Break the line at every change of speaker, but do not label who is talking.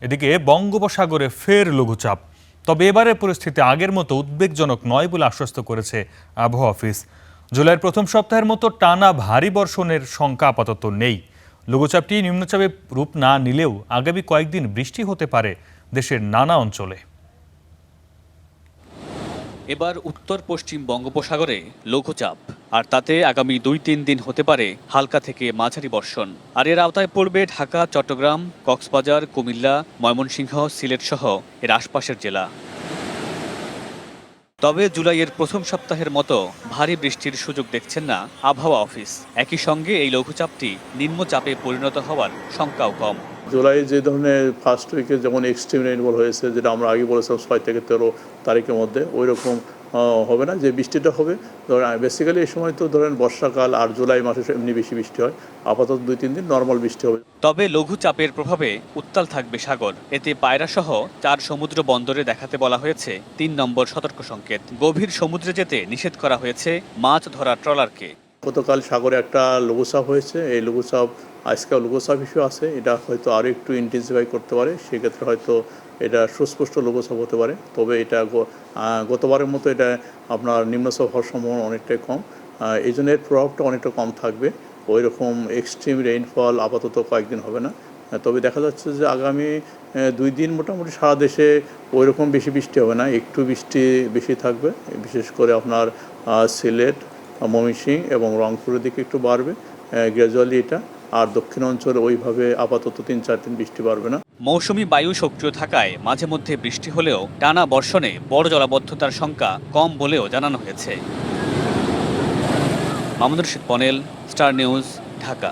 এদিকে বঙ্গোপসাগরে ফের লঘুচাপ। তবে এবারের পরিস্থিতি আগের মতো উদ্বেগজনক নয় বলে আশ্বস্ত করেছে আবহাওয়া অফিস। জুলাইয়ের প্রথম সপ্তাহের মতো টানা ভারী বর্ষণের শঙ্কা আপাতত নেই। লঘুচাপটি নিম্নচাপে রূপ না নিলেও আগামী কয়েকদিন বৃষ্টি হতে পারে দেশের নানা অঞ্চলে।
এবার উত্তর পশ্চিম বঙ্গোপসাগরে লঘুচাপ, আর তাতে আগামী ২-৩ দিন হতে পারে হালকা থেকে মাঝারি বর্ষণ। আর এর আওতায় পড়বে ঢাকা, চট্টগ্রাম, কক্সবাজার, কুমিল্লা, ময়মনসিংহ, সিলেট সহ এর আশপাশের জেলা। তবে জুলাইয়ের প্রথম সপ্তাহের মতো ভারী বৃষ্টির সুযোগ দেখছেন না আবহাওয়া অফিস। একই সঙ্গে এই লঘুচাপটি নিম্নচাপে পরিণত হওয়ার শঙ্কাও কম।
জুলাই যে ধরনের ফার্স্ট উইকে যেমন এক্সট্রিম রেইনফল হয়েছে, যেটা আমরা আগে বলেছিলাম ৬ থেকে ১৩ তারিখের মধ্যে, ওই রকম হবে না। যে বৃষ্টিটা হবে, ধরেন বেসিক্যালি এই সময় তো ধরেন বর্ষাকাল, আর জুলাই মাসে এমনি বেশি বৃষ্টি হয়। আপাতত ২-৩ দিন নর্মাল বৃষ্টি হবে।
তবে লঘুচাপের প্রভাবে উত্তাল থাকবে সাগর। এতে পায়রাসহ ৪ সমুদ্র বন্দরে দেখাতে বলা হয়েছে ৩ নম্বর সতর্ক সংকেত। গভীর সমুদ্রে যেতে নিষেধ করা হয়েছে মাছ ধরা ট্রলারকে।
গতকাল সাগরে একটা লঘুচাপ হয়েছে। এই লঘুচাপ আজকাল লঘুচাপ ইস্যু আছে, এটা হয়তো আরও একটু ইন্টেন্সিফাই করতে পারে। সেক্ষেত্রে হয়তো এটা সুস্পষ্ট লঘুচাপ হতে পারে। তবে এটা গতবারের মতো এটা আপনার নিম্নচাপ হওয়ার সম্ভাবনা অনেকটাই কম। এই জন্য এর প্রভাবটা অনেকটা কম থাকবে। ওই রকম এক্সট্রিম রেইনফল আপাতত কয়েকদিন হবে না। তবে দেখা যাচ্ছে যে আগামী ২ দিন মোটামুটি সারা দেশে ওই রকম বেশি বৃষ্টি হবে না, একটু বৃষ্টি বেশি থাকবে। বিশেষ করে আপনার সিলেট, ময়মনসিংহ এবং রংপুরের দিকে একটু বাড়বে গ্র্যাজুয়ালি এটা। আর দক্ষিণ অঞ্চলে ওইভাবে আপাতত ৩-৪ দিন বৃষ্টি বাড়বে না।
মৌসুমি বায়ু সক্রিয় থাকায় মাঝে মধ্যে বৃষ্টি হলেও টানা বর্ষণে বড় জলাবদ্ধতার শঙ্কা কম বলেও জানানো হয়েছে। মামুনুর রশীদ পনেল, স্টার নিউজ, ঢাকা।